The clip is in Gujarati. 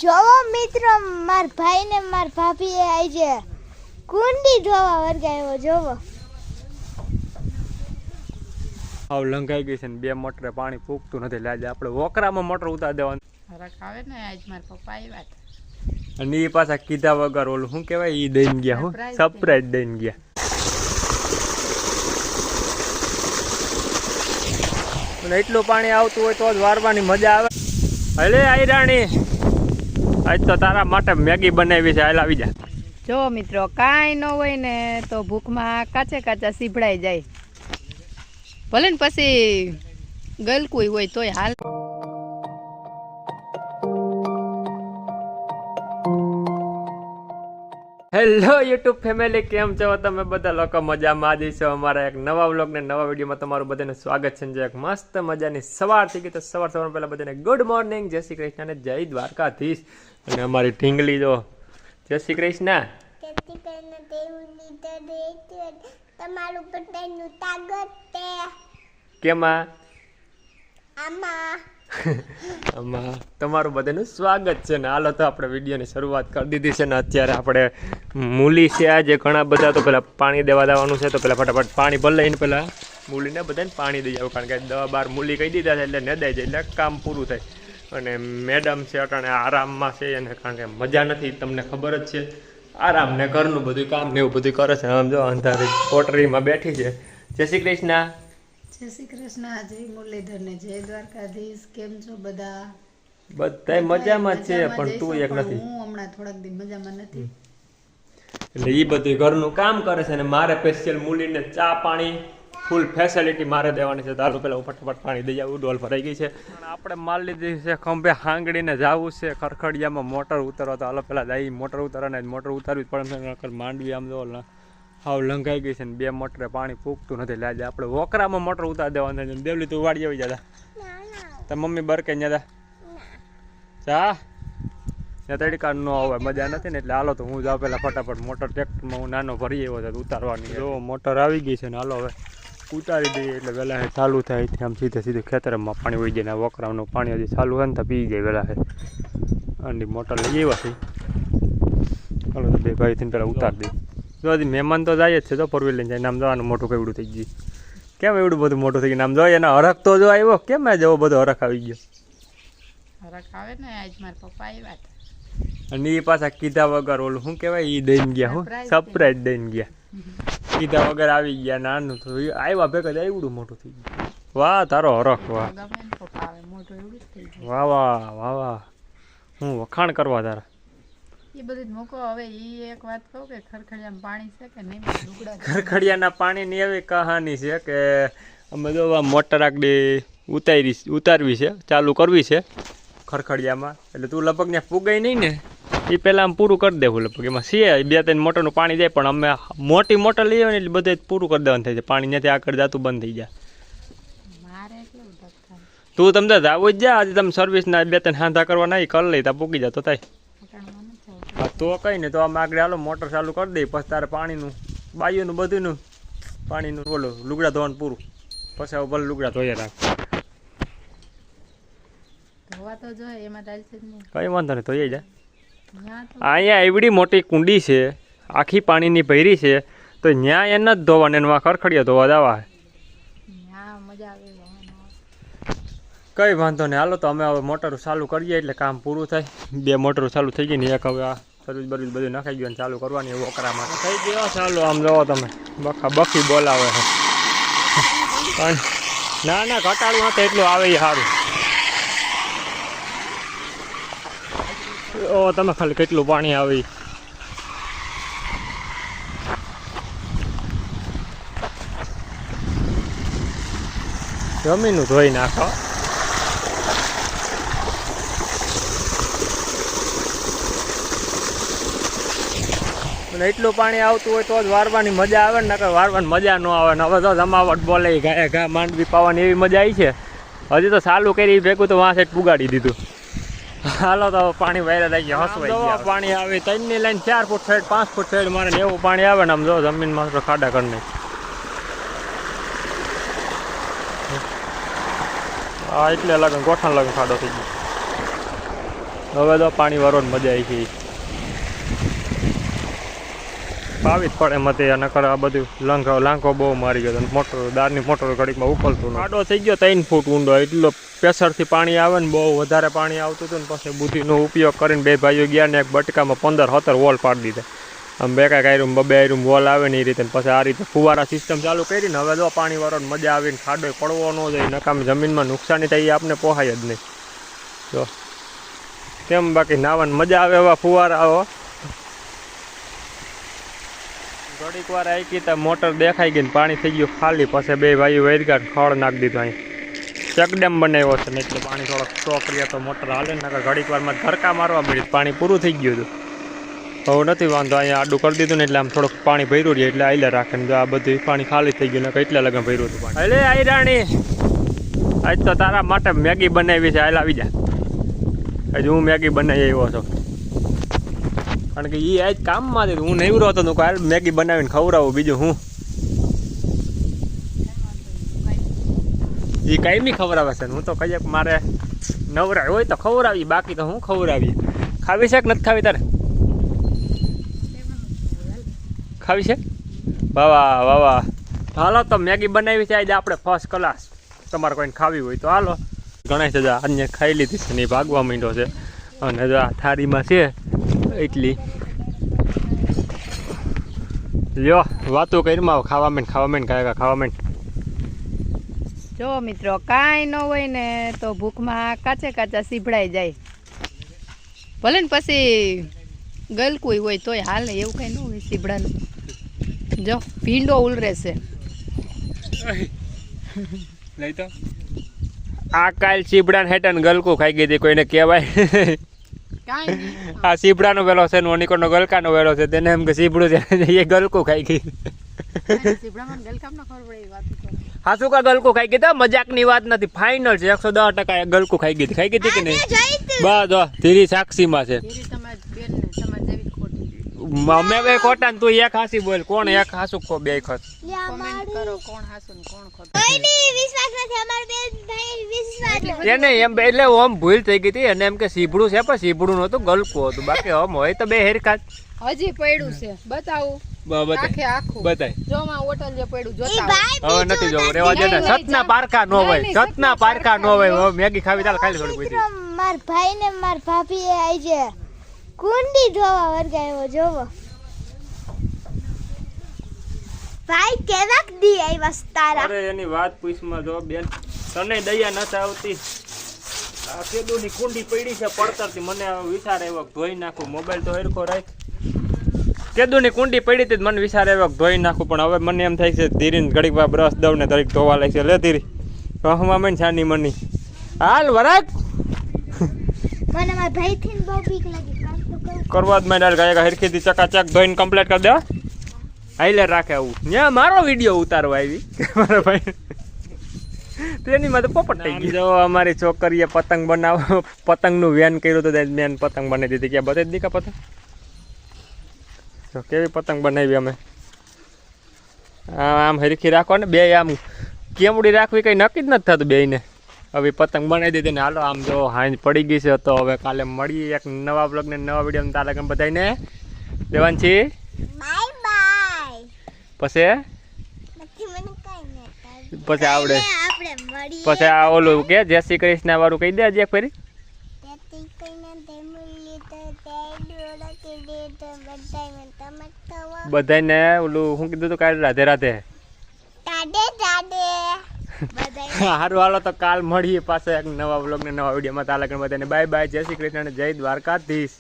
જોવો મિત્રો, માર ભાઈ ને માર ભાભી એ આજે કુંડી ધોવા વર્ગાયો. જોવો આવ લંઘાઈ ગઈ છે ને બે મોટરે પાણી ફૂકતું નથી. એટલે આજે આપણે વોકરામાં મોટર ઉતાર દેવાનું. ફરક આવે ને આજ મારા પપ્પા આવ્યા અને એ પાછા કીધા વગર ઓલું શું કહેવાય એ દઈને ગયા. હું સરપ્રાઈઝ દઈને ગયા. અને એટલું પાણી આવતું હોય તો જ વારવાની મજા આવે. હલે આઈ રાણી, આજ તો તારા માટે મેગી બનાવી છે. હાલ આવી જા. જો મિત્રો, કાંઈ ન હોય ને તો ભૂખમાં કાચે કાચા સીભડાઈ જાય. ભલે ને પછી ગલકું હોય તોય હાલ. હેલો યુટ્યુબ ફેમિલી, કેમ છો તમે બધા લોકો? મજામાં જ છો. અમારા એક નવા વ્લોગ ને નવા વિડીયોમાં તમારું બધાને સ્વાગત છે. એક મસ્ત મજાની સવાર થઈ ગઈ તો સવાર પહેલા બધાને ગુડ મોર્નિંગ, જય શ્રી કૃષ્ણ ને જય દ્વારકાધીશ. અને અમારી ઢીંગલી જો જય શ્રી કૃષ્ણ. તમારું બધાનું તાગત કેમાં આમાં તમારું બધાનું સ્વાગત છે ને. હાલો તો આપણે વિડીયોની શરૂઆત કરી દીધી છે ને. અત્યારે આપણે મૂલી છે આજે ઘણા બધા, તો પેલા પાણી દેવા દેવાનું છે. તો પેલા ફટાફટ પાણી ભરી લઈને પેલા મૂલીને બધાને પાણી દઈ જાવ, કારણ કે દવા બાર મૂલી કહી દીધા છે એટલે નદાઈ જાય એટલે કામ પૂરું થાય. અને મેડમ છે અટાણે આરામમાં છે, એને કારણ કે મજા નથી, તમને ખબર જ છે. આરામ ને ઘરનું બધું કામ ને એવું બધું કરે છે. આમ જો અંધારી કોટરીમાં બેઠી છે. જય શ્રી કૃષ્ણ. જય શ્રી કૃષ્ણ, જય મુરલીધર ને જય દ્વારકાધીશ. કેમ છો બધા? બધા મજામાં છે, પણ તું એક નથી. હું હમણાં થોડાક દી મજામાં નથી. એટલે એ બધું ઘરનું કામ કરે છે. અને મારે સ્પેશિયલ મૂલીને ચા પાણી ફૂલ ફેસિલિટી મારે દેવાની છે. તારું પેલા ફટાફટ પાણી દઈ આવું. ડોલ ભરાઈ ગઈ છે. આપણે માલ લીધી છે ખંભે હાંગડીને જવું છે ખરખડિયામાં મોટર ઉતારવા. તો હાલો પેલા જઈ મોટર ઉતારવાને. મોટર ઉતારવી પડે. માંડવી આમ જો હાવ લંઘાઈ ગઈ છે ને બે મોટરે પાણી ફૂકતું નથી. એટલે આજે આપણે વોકરામાં મોટર ઉતાર દેવાનું છે. દેવલી તું વાડી આવી જતા તો મમ્મી બરકે જતા ચા ત્યાં તડકા ન આવે, મજા નથી ને. એટલે હાલો તો હું જાઉં પેલા ફટાફટ મોટર ટ્રેક્ટરમાં હું નાનો ભરી આવ્યો હતો ઉતારવાની. જો મોટર આવી ગઈ છે ને. હાલો હવે ઉતારી દઈએ એટલે વહેલા ચાલુ થાય. આમ સીધે ખેતરમાં પાણી વહી જાય ને. વોકરાનું પાણી હજી ચાલુ હોય ને તો પી જાય વહેલા. અને મોટર લઈ આવ્યા છે. હાલો તો બે ભાઈ થઈને પેલા ઉતારી દઈએ. જો હજી મહેમાન તો જાય જ છે. તો ફોર વ્હીલ લઈને જાય. નામ જવાનું મોટું કેવડું થઈ ગયું. કેમ એવડું બધું મોટું થઈ ગયું? નામ જોઈએ એના હરખ તો જો આવ્યો. કેમ જવો બધો હરખ આવી ગયો? ફરક આવે ને આજ મારા પપ્પા આવ્યા અને એ પાછા કીધા વગર ઓલું શું કહેવાય એ દઈને ગયા. હું સરપ્રાઈઝ દઈને ગયા. કીધા વગર આવી ગયા. નાનું થયું આવ્યા ભેગા જ એવડું મોટું થઈ ગયું. વાહ તારો હરખ, વાહ વાહ વાહ વાહ વાહ. હું વખાણ કરવા તારા. એ બધું મૂકો. હવે એ એક વાત કહું કે ખરખડિયામાં પાણી છે કે નહીં? ખરખડિયાના પાણીની એવી કહાની છે કે અમે જો મોટર આગળ ઉતારવી છે, ચાલુ કરવી છે ખરખડિયામાં. એટલે તું લગભગ ત્યાં પુગાઈ નહીં ને, એ પહેલાં આમ પૂરું કરી દેવું. લગભગ એમાં છે 2-3 મોટરનું પાણી જાય, પણ અમે મોટી મોટર લઈ આવીએ ને એટલે બધે પૂરું કરી દેવાનું થાય છે. પાણી ત્યાંથી આગળ જતું બંધ થઈ જાય. તું તમને જાવું જ જા. આજે તમે સર્વિસના 2-3 હાંધા કરવા નહીં કરી લઈ ત્યાં પૂગી જતો થાય. હા તો કઈ નહીં, તો આમ આગળ હાલો મોટર ચાલુ કરી દઈએ. પછી તારે પાણીનું બાયુનું બધુંનું પાણીનું બોલો લુગડા ધોવાનું પૂરું. પછી હવે ભલે લુગડા ધોઈએ રાખ. કઈ વાંધો નહીં, ધોઈ જાય. અહીંયા એવડી મોટી કુંડી છે, આખી પાણીની ભરી છે. તો ત્યાં એને જ ધોવાને એમાં ખરખડિયા ધોવા જવા. કઈ વાંધો નહીં. હાલો તો અમે હવે મોટરો ચાલુ કરીએ એટલે કામ પૂરું થાય. 2 મોટરો ચાલુ થઈ ગઈ ને એક હવે આ સર્વિસ બર્વિસ બધું નખાઈ ગયું. ચાલુ કરવાની વોકરામાં થઈ ગયો. ચાલો આમ જોવો તમે, બખી બોલાવે છે. પણ ના ઘટાડું નથી એટલું આવે એ સારું. ઓ તમે ખાલી કેટલું પાણી આવે. જમીનનું ધોઈ નાખો. અને એટલું પાણી આવતું હોય તો જ વારવાની મજા આવે ને. નકર વારવાની મજા ન આવે ને. હવે તો જમાવટ બોલે ઘાએ ઘા માંડવી પાવાની એવી મજા આવી છે. હજી તો ચાલુ કરી ભેગું તો વાં સાઈડ પુગાડી દીધું. હાલો તો પાણી વાયરા થઈ ગયા. હસવાઈ ગયા પાણી આવે. 3ની લાઈન 4 ફૂટ સાઈડ 5 ફૂટ સાઈડ મારે ને એવું પાણી આવે ને. આમ જો જમીનમાં તો ખાડા કરી નાખ. એટલે લગન ગોઠણ લગન ખાડો થઈ ગયો. હવે તો પાણી વાળવાની મજા આવી ગઈ. પાવી જ પડે મતે નકર આ બધું લાંઘો બહુ મારી ગયો. મોટર દારની મોટર ઘડીકમાં ઉકલતું આડો થઈ ગયો 3 ફૂટ ઊંડો. એટલો પ્રેશરથી પાણી આવે ને, બહુ વધારે પાણી આવતું હતું ને પછી બુદ્ધિનો ઉપયોગ કરીને બે ભાઈઓ ગયા ને એક બટકામાં 15-17 વોલ પાડી દીધા. આમ બે કાંઈક આયરું બબે આયરું વોલ આવે ને એ રીતે. પછી આ રીતે ફુવારા સિસ્ટમ ચાલુ કરીને હવે તો પાણી વાળવાની મજા આવીને ખાડો પડવો ન જાય, નકામ જમીનમાં નુકસાની થાય એ આપણે પોહાય જ નહીં. જો કેમ બાકી નાવાની મજા આવે એવા ફુવારા આવો. ઘડીક વાર આવી તો મોટર દેખાઈ ગઈ ને પાણી થઈ ગયું ખાલી. પછી બે ભાઈઓ વેરગા ખડ નાખી દીધું. અહીં ચેકડેમ બનાવ્યો છે ને એટલે પાણી થોડોક સ્ટોક રહે તો મોટર હાલે ને. ઘડીક વારમાં ધરકા મારવા મળી પાણી પૂરું થઈ ગયું હતું. હવે નથી વાંધો, અહીંયા આડું કરી દીધું ને એટલે આમ થોડુંક પાણી ભર્યું રહે એટલે આઈલે રાખે ને. જો આ બધું પાણી ખાલી થઈ ગયું ને કેટલા લગન ભર્યું હતું પાણી. એટલે આઈ રાણી આજ તો તારા માટે મેગી બનાવી છે, હાલ આવી જા. હજુ હું મેગી બનાવી આવ્યો છું કારણ કે એ આજ કામમાં હતી. હું નહીં રહ્યો હતો હાલ મેગી બનાવીને ખવડાવું. બીજું હું એ કાંઈ બી ખવડાવે છે. હું તો કહીએ મારે નવરાય હોય તો ખવડાવી, બાકી તો હું ખવડાવી. ખાવી છે કે નથી ખાવી તારે? ખાવી છે? વાહ વાહ વાહ. હાલો તો મેગી બનાવી છે આજે આપણે ફર્સ્ટ ક્લાસ. તમારે કોઈને ખાવી હોય તો હાલો. ગણેશ દાદા આજે ખાઈ લીધી છે ને એ ભાગવા માંડ્યો છે. અને જો આ થાળીમાં છે એટલી. લ્યો વાતો કરીમાં ખાવા માંડ જો મિત્રો કાંઈ ન હોય ને તો ભૂખમાં કાચા સીભડાઈ જાય. ભલે ને પછી ગલકું હોય તોય હાલે, એવું કઈ ન હોય સીભડાનું. જો ભીંડો ઉલરે છે. લઈ તો આ કાલ સીબડાને હેઠળ ગલકું ખાઈ ગઈ હતી, કોઈને કહેવાય. આ સીબડાનો વેલો છે, ઓનિકોનો ગલકાનો વેલો છે. તેને એમ કે સીબડું છે એ ગલકું ખાઈ ગઈ. હા શું કા ગલકું ખાઈ ગઈ? મજાકની વાત નથી, ફાઇનલ છે. 110% ગલકું ખાઈ ગઈ હતી કે નહીં? બસ ધીરી સાક્ષીમાં છે. અમે બે ખોટા ને તું એક હાસી બોલ. કોણ એક હાસુ ખો? બે ખસ કોમેન્ટ કરો કોણ હાસુ ને કોણ ખોટું. કોઈ ની વિશ્વાસ નથી અમાર બે ભાઈ વિશ્વાસ. એને એમ એટલે ઓમ ભૂલ થઈ ગઈ હતી અને એમ કે સીબડું છે પણ સીબડું નહોતું, ગલકું હતું. બાકી ઓમ હોય તો બે હેરકા હજી પડ્યું છે. બતાવું બતાય જો માં હોટલ જે પડ્યું જોતા હવે નથી જોવું. રેવા દે ને. સતના પારખા નો હોય, સતના પારખા નો હોય. મેગી ખાવી તાલ ખાલી થોડી બધી. માર ભાઈ ને માર ભાભી એ આજે કુંડી ધોવા વર્ગાયો. જોવો ભાઈ કેવાક દી આવ્યા તારા. અરે એની વાત પૂછમાં જો બેન, તને દયા નથી આવતી. આ કેદુની કુંડી પડી છે પડતરથી. મને વિચાર આવ્યો ધોઈ નાખું. મોબાઈલ તો હરખો રાખ. કેદુની કુંડી પડી હતી મને વિચાર આવ્યો ધોઈ નાખું. પણ હવે મને એમ થાય છે ધીરીને ઘડીક વાર બ્રશ દઉં ને ઘડીક ધોવા લાગશે. લે ધીરી કહમાં મને છાની મની હાલ વરાક. મને માર ભાઈ થી બહુ બીક લાગી. કરવા જ મેં ગાય હરખીથી ચકાચક ધોઈને કમ્પ્લીટ કરી દે. હાઈલે રાખે આવું ત્યાં મારો વિડીયો ઉતારવા આવી મારા ભાઈ. તેની માં તો પોપટ થઈ ગઈ. જો અમારી છોકરીએ પતંગ બનાવો, પતંગનું વેન કર્યું હતું. મેન પતંગ બનાવી દીધી. ક્યાં બતાવી દીધી પતંગ? તો કેવી પતંગ બનાવી અમે. આમ હરખી રાખો ને બે. આમ કેમડી રાખવી કઈ નક્કી જ નથી થતું બેયને. હવે પતંગ બનાવી દીધી ને હાલો. આમ જો હાંજ પડી ગઈ છે તો હવે કાલે મળીએ એક નવા બ્લોગ ને નવા વિડીયો. તારે કેમ બધાને દેવાંશી બાય બાય. પછી પછી આવડે પછી આ ઓલું કે જય શ્રી કૃષ્ણ વાળું કહી દે એક ફરી. બધાને ઓલું શું કીધું તું કાલે? રાધે રાધે. સારું હાલો તો કાલ મળીએ પાછા એક નવા બ્લોગ ને નવા વિડીયોમાં. તાલા બધાને બાય બાય. જય શ્રી કૃષ્ણ, જય દ્વારકાધીશ.